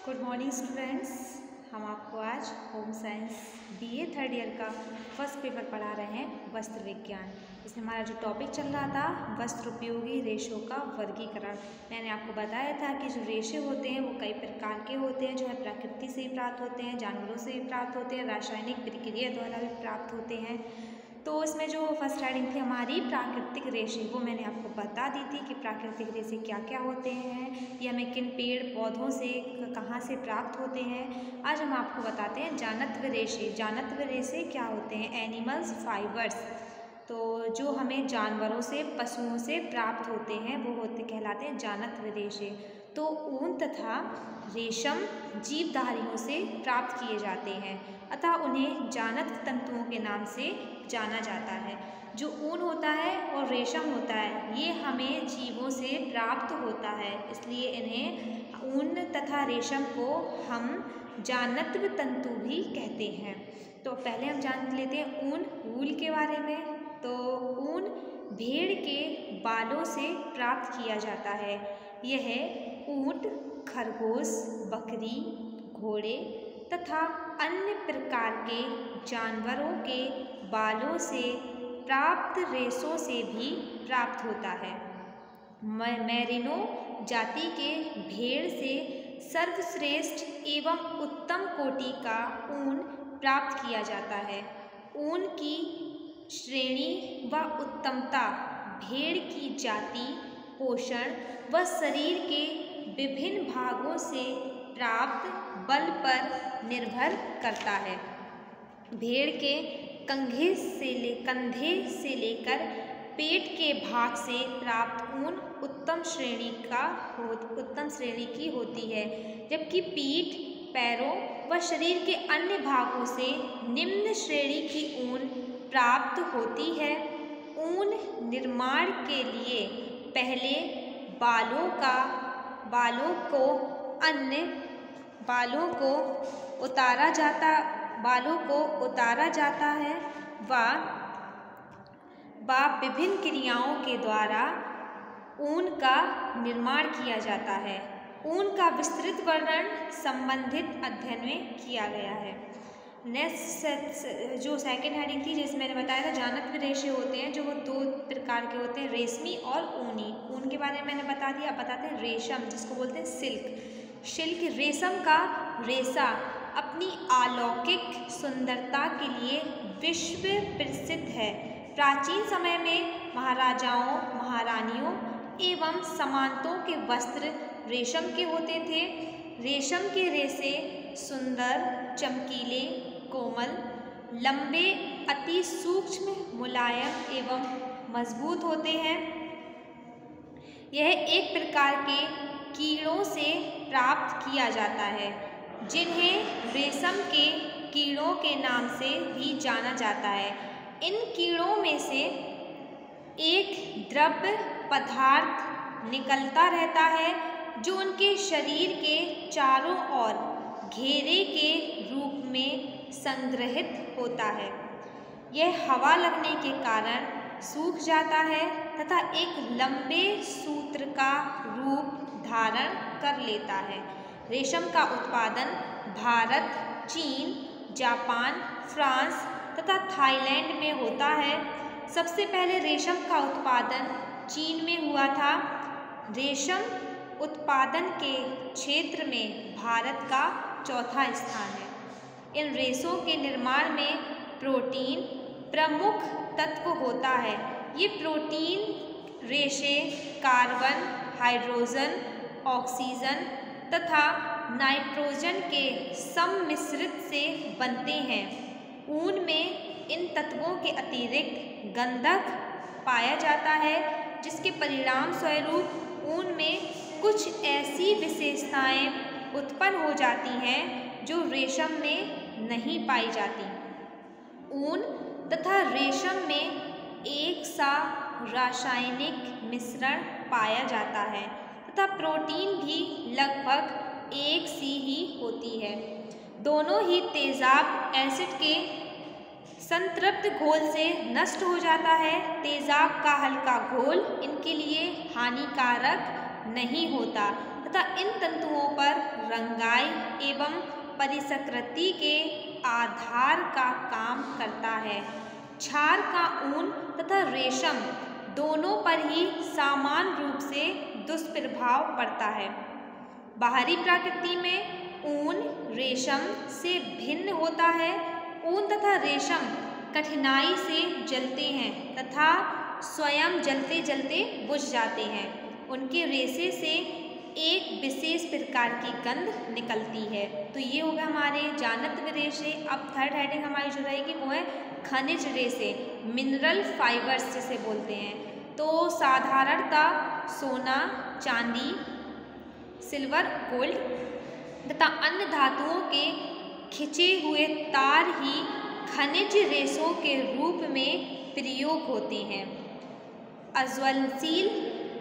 Good morning students. हम आपको आज home science BA third year का फर्स्ट पेपर पढ़ा रहे हैं वस्त्र विज्ञान। इसमें हमारा जो टॉपिक चल रहा था वस्त्र उपयोगी रेशों का वर्गीकरण। मैंने आपको बताया था कि जो रेशे होते हैं वो कई प्रकार के होते हैं, जो है प्रकृति से भी प्राप्त होते हैं, जानवरों से भी प्राप्त होते हैं, रासायनिक प्रक्रिया द्वारा भी प्राप्त होते हैं। तो इसमें जो फर्स्ट हेडिंग थी हमारी प्राकृतिक रेशे, वो मैंने आपको बता दी थी कि प्राकृतिक रेशे क्या क्या होते हैं, ये हमें किन पेड़ पौधों से कहाँ से प्राप्त होते हैं। आज हम आपको बताते हैं जानत्व रेशे। जानत्व रेशे क्या होते हैं? Animals fibres. तो जो हमें जानवरों से, पशुओं से प्राप्त होते हैं वो कहलाते हैं जानत्व रेशे। तो ऊन तथा रेशम जीवधारियों से प्राप्त किए जाते हैं, अतः उन्हें जानत्व तंतुओं के नाम से जाना जाता है। जो ऊन होता है और रेशम होता है ये हमें जीवों से प्राप्त होता है, इसलिए इन्हें ऊन तथा रेशम को हम जानत्व तंतु भी कहते हैं। तो पहले हम जान लेते हैं ऊन, वूल के बारे में। तो ऊन भेड़ के बालों से प्राप्त किया जाता है। यह ऊंट, खरगोश, बकरी, घोड़े तथा अन्य प्रकार के जानवरों के बालों से प्राप्त रेशों से भी प्राप्त होता है। मेरिनो जाति के भेड़ से सर्वश्रेष्ठ एवं उत्तम कोटि का ऊन प्राप्त किया जाता है। ऊन की श्रेणी व उत्तमता भेड़ की जाति, पोषण व शरीर के विभिन्न भागों से प्राप्त बल पर निर्भर करता है। भेड़ के कंधे से लेकर पेट के भाग से प्राप्त ऊन उत्तम श्रेणी की होती है, जबकि पीठ, पैरों व शरीर के अन्य भागों से निम्न श्रेणी की ऊन प्राप्त होती है। ऊन निर्माण के लिए पहले बालों को उतारा जाता है व विभिन्न क्रियाओं के द्वारा ऊन का निर्माण किया जाता है। ऊन का विस्तृत वर्णन संबंधित अध्ययन में किया गया है। नेक्स्ट जो सेकेंड हेडिंग थी, जैसे मैंने बताया था जानत्व रेशे होते हैं जो वो दो प्रकार के होते हैं, रेशमी और ऊनी। ऊन के बारे में मैंने बता दिया। अब बताते हैं रेशम, जिसको बोलते हैं सिल्क। रेशम का रेशा अपनी अलौकिक सुंदरता के लिए विश्व प्रसिद्ध है। प्राचीन समय में महाराजाओं, महारानियों एवं सामंतों के वस्त्र रेशम के होते थे। रेशम के रेशे सुंदर, चमकीले, कोमल, लंबे, अति सूक्ष्म, मुलायम एवं मजबूत होते हैं। यह एक प्रकार के कीड़ों से प्राप्त किया जाता है, जिन्हें रेशम के कीड़ों के नाम से भी जाना जाता है। इन कीड़ों में से एक द्रव्य पदार्थ निकलता रहता है जो उनके शरीर के चारों ओर घेरे के रूप में संग्रहित होता है। यह हवा लगने के कारण सूख जाता है तथा एक लंबे सूत्र का रूप धारण कर लेता है। रेशम का उत्पादन भारत, चीन, जापान, फ्रांस तथा थाईलैंड में होता है। सबसे पहले रेशम का उत्पादन चीन में हुआ था। रेशम उत्पादन के क्षेत्र में भारत का चौथा स्थान है। इन रेशों के निर्माण में प्रोटीन प्रमुख तत्व होता है। ये प्रोटीन रेशे कार्बन, हाइड्रोजन, ऑक्सीजन तथा नाइट्रोजन के सम्मिश्रित से बनते हैं। ऊन में इन तत्वों के अतिरिक्त गंधक पाया जाता है, जिसके परिणाम स्वरूप ऊन में कुछ ऐसी विशेषताएं उत्पन्न हो जाती हैं जो रेशम में नहीं पाई जाती। ऊन तथा रेशम में एक सा रासायनिक मिश्रण पाया जाता है तथा प्रोटीन भी लगभग एक सी ही होती है। दोनों ही तेजाब एसिड के संतृप्त घोल से नष्ट हो जाता है। तेजाब का हल्का घोल इनके लिए हानिकारक नहीं होता तथा इन तंतुओं पर रंगाई एवं परिष्कृति के आधार का काम करता है। क्षार का ऊन तथा रेशम दोनों पर ही समान रूप से दुष्प्रभाव पड़ता है। बाहरी प्रकृति में ऊन रेशम से भिन्न होता है। ऊन तथा रेशम कठिनाई से जलते हैं तथा स्वयं जलते जलते बुझ जाते हैं। उनके रेशे से एक विशेष प्रकार की गंध निकलती है। तो ये हो गया हमारे जानत्व रेशे। अब थर्ड हेडिंग हमारी जो रहेगी वो है खनिज रेशे, मिनरल फाइबर्स जिसे बोलते हैं। तो साधारणतः सोना, चांदी, सिल्वर, गोल्ड तथा अन्य धातुओं के खिंचे हुए तार ही खनिज रेशों के रूप में प्रयोग होते हैं। अज्वलनशील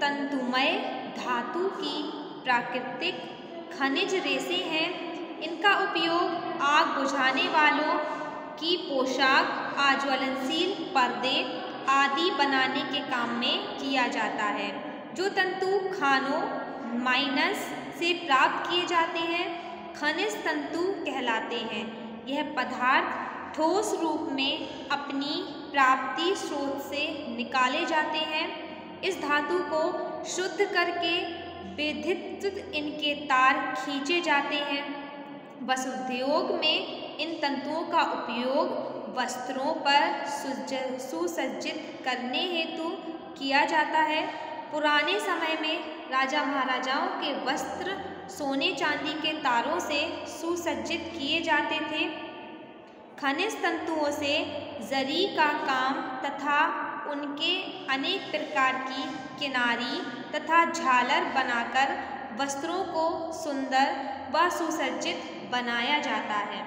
तंतुमय धातु की प्राकृतिक खनिज रेशे हैं। इनका उपयोग आग बुझाने वालों की पोशाक, अज्वलनशील पर्दे आदि बनाने के काम में किया जाता है। जो तंतु खानों, माइनस से प्राप्त किए जाते हैं खनिज तंतु कहलाते हैं। यह पदार्थ ठोस रूप में अपनी प्राप्ति स्रोत से निकाले जाते हैं। इस धातु को शुद्ध करके विद्युत इनके तार खींचे जाते हैं। वस्त्रोद्योग में इन तंतुओं का उपयोग वस्त्रों पर सुसज्जित करने हेतु किया जाता है। पुराने समय में राजा महाराजाओं के वस्त्र सोने चांदी के तारों से सुसज्जित किए जाते थे। खनिज तंतुओं से जरी का काम तथा उनके अनेक प्रकार की किनारी तथा झालर बनाकर वस्त्रों को सुंदर व सुसज्जित बनाया जाता है।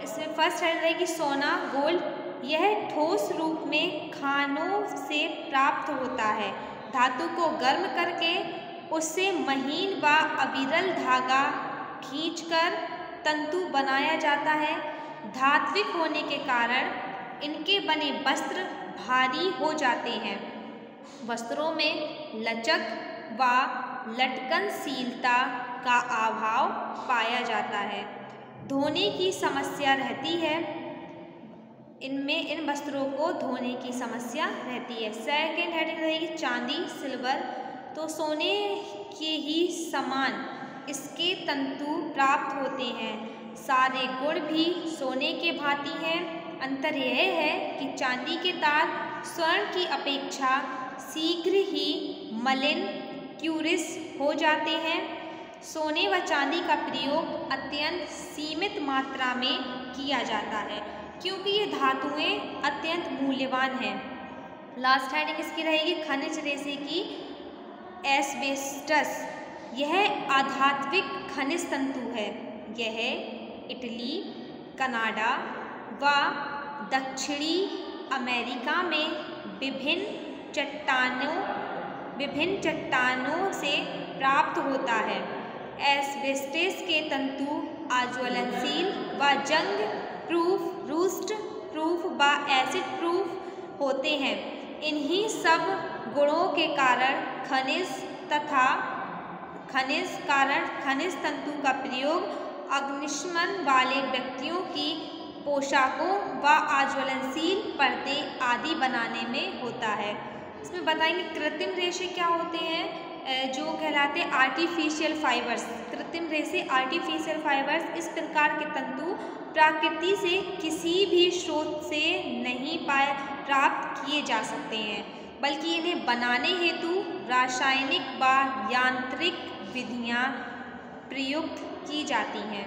इसमें फर्स्ट हेड रहेगी सोना, गोल्ड। यह ठोस रूप में खानों से प्राप्त होता है। धातु को गर्म करके उससे महीन व अविरल धागा खींचकर तंतु बनाया जाता है। धात्विक होने के कारण इनके बने वस्त्र भारी हो जाते हैं। वस्त्रों में लचक व लटकनशीलता का अभाव पाया जाता है। धोने की समस्या रहती है। इन वस्त्रों को धोने की समस्या रहती है। सेकेंड हेडिंग रहेगी चांदी, सिल्वर। तो सोने के ही समान इसके तंतु प्राप्त होते हैं। सारे गुण भी सोने के भांति हैं। अंतर यह है कि चांदी के तार स्वर्ण की अपेक्षा शीघ्र ही मलिन क्यूरिस हो जाते हैं। सोने व चांदी का प्रयोग अत्यंत सीमित मात्रा में किया जाता है क्योंकि ये धातुएं अत्यंत मूल्यवान हैं। लास्ट हेडिंग इसकी रहेगी खनिज रेशे की एस्बेस्टस। यह अधात्विक खनिज तंतु है। यह इटली, कनाडा व दक्षिणी अमेरिका में विभिन्न चट्टानों से प्राप्त होता है। एस्बेस्टस के तंतु अज्वलनशील व जंग प्रूफ, रूस्ट प्रूफ व एसिड प्रूफ होते हैं। इन्हीं सब गुणों के कारण खनिज तंतु का प्रयोग अग्निशमन वाले व्यक्तियों की पोशाकों व अज्वलनशील पर्दे आदि बनाने में होता है। इसमें बताएंगे कृत्रिम रेशे क्या होते हैं, जो कहलाते हैं आर्टिफिशियल फाइबर्स। कृत्रिम रेशे आर्टिफिशियल फाइबर्स इस प्रकार के तंतु प्रकृति से किसी भी स्रोत से नहीं प्राप्त किए जा सकते हैं, बल्कि इन्हें बनाने हेतु रासायनिक व यांत्रिक विधियाँ प्रयुक्त की जाती हैं।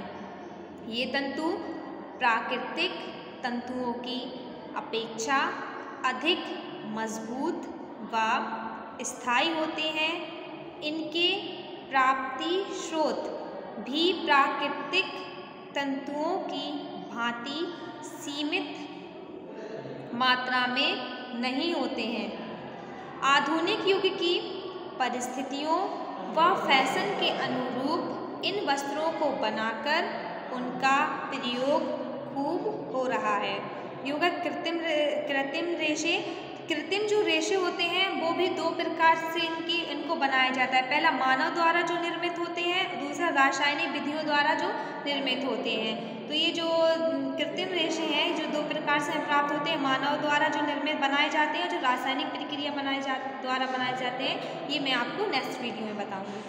ये तंतु प्राकृतिक तंतुओं की अपेक्षा अधिक मजबूत व स्थायी होते हैं। इनके प्राप्ति स्रोत भी प्राकृतिक तंतुओं की भांति सीमित मात्रा में नहीं होते हैं। आधुनिक युग की परिस्थितियों व फैशन के अनुरूप इन वस्त्रों को बनाकर उनका प्रयोग खूब हो रहा है। योगा कृत्रिम रेशे कृत्रिम जो रेशे होते हैं वो भी दो प्रकार से इनको बनाया जाता है। पहला मानव द्वारा जो निर्मित होते हैं, दूसरा रासायनिक विधियों द्वारा जो निर्मित होते हैं। तो ये जो कृत्रिम रेशे हैं जो दो प्रकार से प्राप्त होते हैं, मानव द्वारा जो निर्मित बनाए जाते हैं और जो रासायनिक प्रक्रिया द्वारा बनाए जाते हैं, ये मैं आपको नेक्स्ट वीडियो में बताऊँगी।